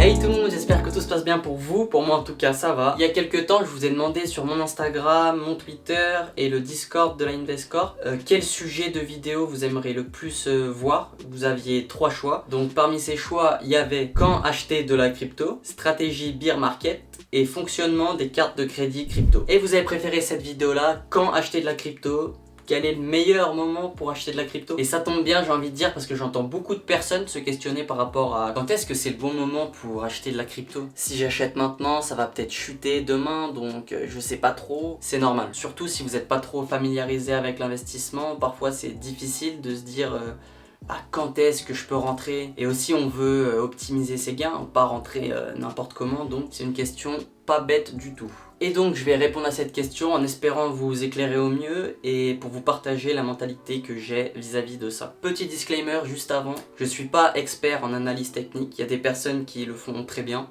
Hey tout le monde, j'espère que tout se passe bien pour vous, pour moi en tout cas ça va. Il y a quelques temps je vous ai demandé sur mon Instagram, mon Twitter et le Discord de la Invescore quel sujet de vidéo vous aimeriez le plus voir. Vous aviez 3 choix, donc parmi ces choix il y avait quand acheter de la crypto, stratégie bear market et fonctionnement des cartes de crédit crypto. Et vous avez préféré cette vidéo là, quand acheter de la crypto. Quel est le meilleur moment pour acheter de la crypto? Et ça tombe bien, j'ai envie de dire, parce que j'entends beaucoup de personnes se questionner par rapport à quand est-ce que c'est le bon moment pour acheter de la crypto. Si j'achète maintenant, ça va peut-être chuter demain, donc je sais pas trop. C'est normal, surtout si vous n'êtes pas trop familiarisé avec l'investissement, parfois c'est difficile de se dire quand est-ce que je peux rentrer. Et aussi on veut optimiser ses gains, pas rentrer n'importe comment, donc c'est une question pas bête du tout. Et donc je vais répondre à cette question en espérant vous éclairer au mieux et pour vous partager la mentalité que j'ai vis-à-vis de ça. Petit disclaimer juste avant, je suis pas expert en analyse technique, il y a des personnes qui le font très bien.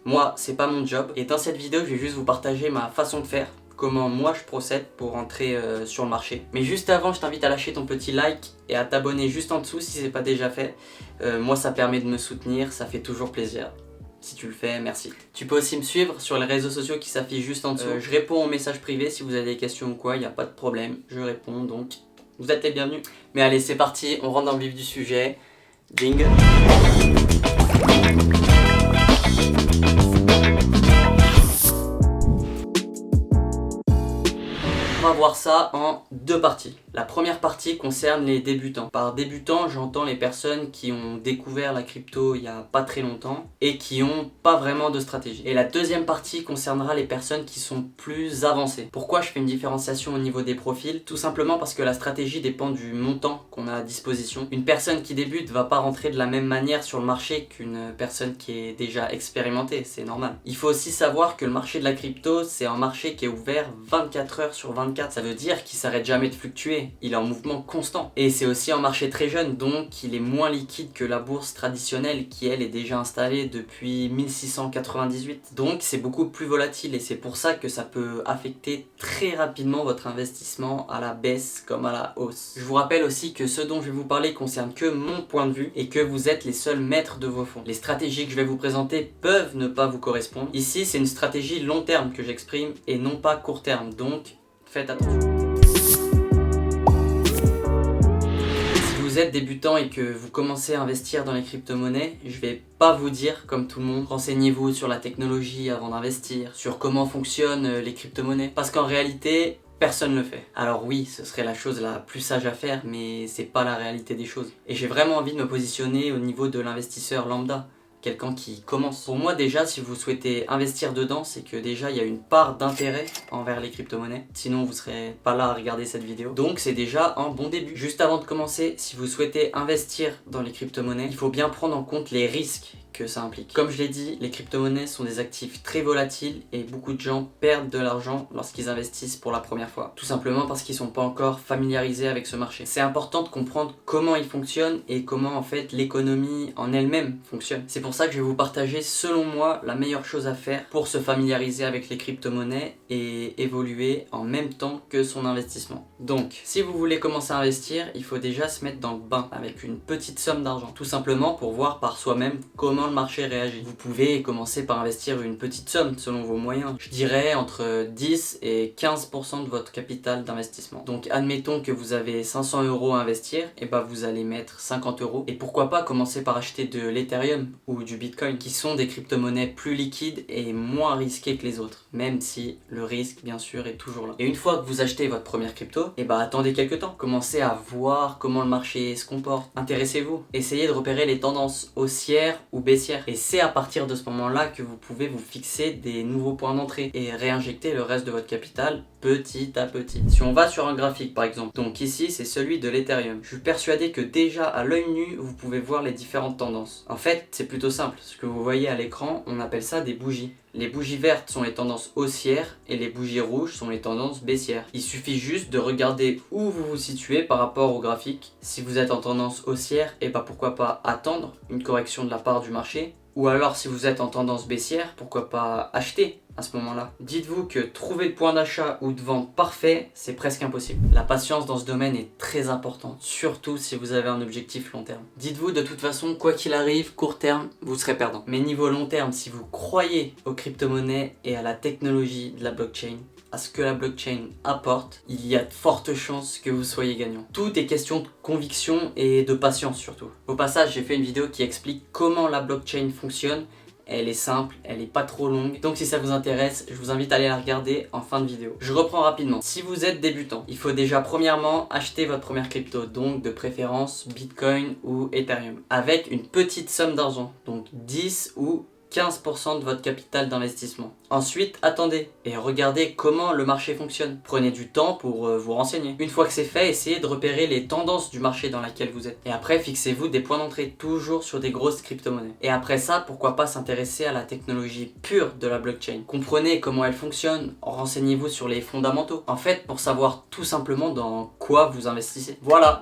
Moi c'est pas mon job et dans cette vidéo je vais juste vous partager ma façon de faire, comment moi je procède pour rentrer sur le marché. Mais juste avant je t'invite à lâcher ton petit like et à t'abonner juste en dessous si c'est pas déjà fait. Moi ça permet de me soutenir, ça fait toujours plaisir. Si tu le fais, merci. Tu peux aussi me suivre sur les réseaux sociaux qui s'affichent juste en dessous. Je réponds aux messages privés si vous avez des questions ou quoi, il n'y a pas de problème, je réponds donc vous êtes les bienvenus. Mais allez c'est parti, on rentre dans le vif du sujet. Ding. On va voir ça en deux parties. La première partie concerne les débutants. Par débutants, j'entends les personnes qui ont découvert la crypto il y a pas très longtemps et qui n'ont pas vraiment de stratégie. Et la deuxième partie concernera les personnes qui sont plus avancées. Pourquoi je fais une différenciation au niveau des profils? Tout simplement parce que la stratégie dépend du montant qu'on a à disposition. Une personne qui débute va pas rentrer de la même manière sur le marché qu'une personne qui est déjà expérimentée, c'est normal. Il faut aussi savoir que le marché de la crypto, c'est un marché qui est ouvert 24 heures sur 24. Ça veut dire qu'il s'arrête jamais de fluctuer. Il est en mouvement constant. Et c'est aussi un marché très jeune, donc il est moins liquide que la bourse traditionnelle qui elle est déjà installée depuis 1698. Donc c'est beaucoup plus volatile et c'est pour ça que ça peut affecter très rapidement votre investissement à la baisse comme à la hausse. Je vous rappelle aussi que ce dont je vais vous parler concerne que mon point de vue et que vous êtes les seuls maîtres de vos fonds. Les stratégies que je vais vous présenter peuvent ne pas vous correspondre. Ici c'est une stratégie long terme que j'exprime et non pas court terme, donc faites attention. Si vous êtes débutant et que vous commencez à investir dans les crypto-monnaies, je vais pas vous dire comme tout le monde, renseignez-vous sur la technologie avant d'investir, sur comment fonctionnent les crypto-monnaies, parce qu'en réalité, personne ne le fait. Alors oui, ce serait la chose la plus sage à faire, mais c'est pas la réalité des choses. Et j'ai vraiment envie de me positionner au niveau de l'investisseur lambda. Quelqu'un qui commence. Pour moi déjà, si vous souhaitez investir dedans, c'est que déjà il y a une part d'intérêt envers les crypto-monnaies. Sinon vous serez pas là à regarder cette vidéo. Donc c'est déjà un bon début. Juste avant de commencer, si vous souhaitez investir dans les crypto-monnaies, il faut bien prendre en compte les risques que ça implique. Comme je l'ai dit, les crypto-monnaies sont des actifs très volatiles et beaucoup de gens perdent de l'argent lorsqu'ils investissent pour la première fois. Tout simplement parce qu'ils sont pas encore familiarisés avec ce marché. C'est important de comprendre comment il fonctionne et comment en fait l'économie en elle-même fonctionne. C'est pour ça que je vais vous partager selon moi la meilleure chose à faire pour se familiariser avec les crypto-monnaies et évoluer en même temps que son investissement. Donc, si vous voulez commencer à investir, il faut déjà se mettre dans le bain avec une petite somme d'argent. Tout simplement pour voir par soi-même comment le marché réagit. Vous pouvez commencer par investir une petite somme selon vos moyens. Je dirais entre 10 et 15% de votre capital d'investissement. Donc admettons que vous avez 500 € à investir, et bah vous allez mettre 50 €. Et pourquoi pas commencer par acheter de l'Ethereum ou du Bitcoin, qui sont des crypto-monnaies plus liquides et moins risquées que les autres, même si le risque bien sûr est toujours là. Et une fois que vous achetez votre première crypto, et bah attendez quelques temps. Commencez à voir comment le marché se comporte. Intéressez-vous. Essayez de repérer les tendances haussières ou baissières. Et c'est à partir de ce moment-là que vous pouvez vous fixer des nouveaux points d'entrée et réinjecter le reste de votre capital petit à petit. Si on va sur un graphique par exemple, donc ici c'est celui de l'Ethereum, je suis persuadé que déjà à l'œil nu vous pouvez voir les différentes tendances. En fait c'est plutôt simple, ce que vous voyez à l'écran on appelle ça des bougies. Les bougies vertes sont les tendances haussières et les bougies rouges sont les tendances baissières. Il suffit juste de regarder où vous vous situez par rapport au graphique. Si vous êtes en tendance haussière, et bah pourquoi pas attendre une correction de la part du marché. Ou alors si vous êtes en tendance baissière, pourquoi pas acheter à ce moment-là. Dites-vous que trouver le point d'achat ou de vente parfait, c'est presque impossible. La patience dans ce domaine est très importante, surtout si vous avez un objectif long terme. Dites-vous de toute façon, quoi qu'il arrive, court terme, vous serez perdant. Mais niveau long terme, si vous croyez aux crypto-monnaies et à la technologie de la blockchain, à ce que la blockchain apporte, il y a de fortes chances que vous soyez gagnant. Tout est question de conviction et de patience surtout. Au passage, j'ai fait une vidéo qui explique comment la blockchain fonctionne. Elle est simple, elle est pas trop longue, donc si ça vous intéresse, je vous invite à aller la regarder en fin de vidéo. Je reprends rapidement. Si vous êtes débutant, il faut déjà premièrement acheter votre première crypto, donc de préférence Bitcoin ou Ethereum, avec une petite somme d'argent, donc 10 ou 15% de votre capital d'investissement. Ensuite, attendez et regardez comment le marché fonctionne. Prenez du temps pour vous renseigner. Une fois que c'est fait, essayez de repérer les tendances du marché dans lequel vous êtes. Et après, fixez-vous des points d'entrée, toujours sur des grosses crypto-monnaies. Et après ça, pourquoi pas s'intéresser à la technologie pure de la blockchain. Comprenez comment elle fonctionne, renseignez-vous sur les fondamentaux. En fait, pour savoir tout simplement dans quoi vous investissez. Voilà.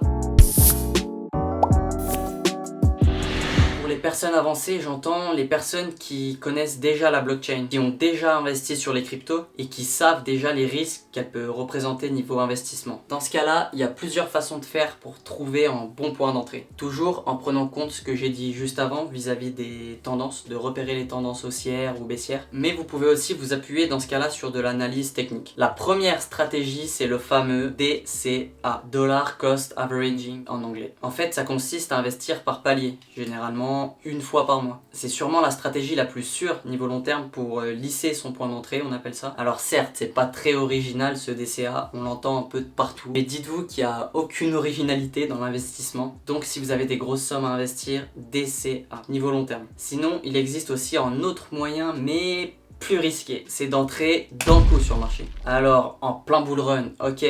Pour les personnes avancées, j'entends les personnes qui connaissent déjà la blockchain, qui ont déjà investi sur les cryptos et qui savent déjà les risques qu'elle peut représenter niveau investissement. Dans ce cas-là, il y a plusieurs façons de faire pour trouver un bon point d'entrée. Toujours en prenant compte ce que j'ai dit juste avant vis-à-vis des tendances, de repérer les tendances haussières ou baissières. Mais vous pouvez aussi vous appuyer dans ce cas-là sur de l'analyse technique. La première stratégie, c'est le fameux DCA, Dollar Cost Averaging en anglais. En fait, ça consiste à investir par palier, généralement une fois par mois. C'est sûrement la stratégie la plus sûre niveau long terme pour lisser son point d'entrée, on appelle ça. Alors certes, c'est pas très original ce DCA, on l'entend un peu de partout, mais dites-vous qu'il n'y a aucune originalité dans l'investissement. Donc si vous avez des grosses sommes à investir, DCA, niveau long terme. Sinon, il existe aussi un autre moyen, mais plus risqué, c'est d'entrer d'un coup sur le marché. Alors, en plein bull run, ok,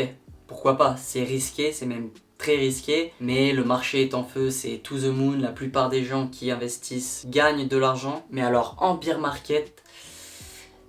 pourquoi pas, c'est risqué, c'est même très risqué, mais le marché est en feu, c'est to the moon, la plupart des gens qui investissent gagnent de l'argent. Mais alors en bear market,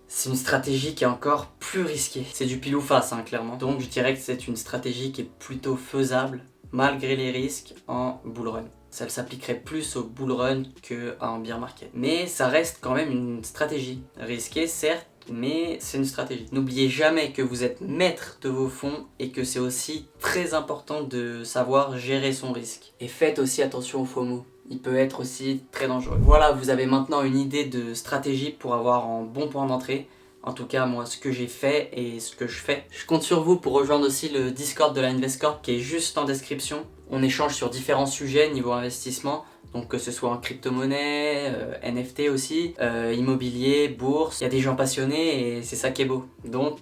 c'est une stratégie qui est encore plus risquée. C'est du pile ou face, hein, clairement. Donc je dirais que c'est une stratégie qui est plutôt faisable, malgré les risques, en bull run. Ça s'appliquerait plus au bull run qu'à un bear market. Mais ça reste quand même une stratégie. Risquée, certes, mais c'est une stratégie. N'oubliez jamais que vous êtes maître de vos fonds et que c'est aussi très important de savoir gérer son risque. Et faites aussi attention au FOMO. Il peut être aussi très dangereux. Voilà, vous avez maintenant une idée de stratégie pour avoir un bon point d'entrée. En tout cas, moi, ce que j'ai fait et ce que je fais. Je compte sur vous pour rejoindre aussi le Discord de la Investcorp qui est juste en description. On échange sur différents sujets niveau investissement. Donc que ce soit en crypto-monnaie, NFT aussi, immobilier, bourse. Il y a des gens passionnés et c'est ça qui est beau. Donc,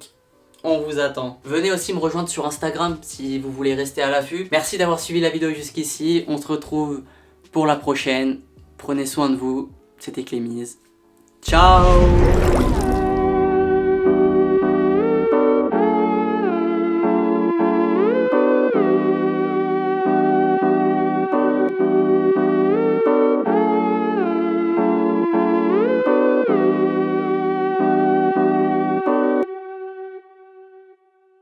on vous attend. Venez aussi me rejoindre sur Instagram si vous voulez rester à l'affût. Merci d'avoir suivi la vidéo jusqu'ici. On se retrouve pour la prochaine. Prenez soin de vous. C'était Clémise. Ciao!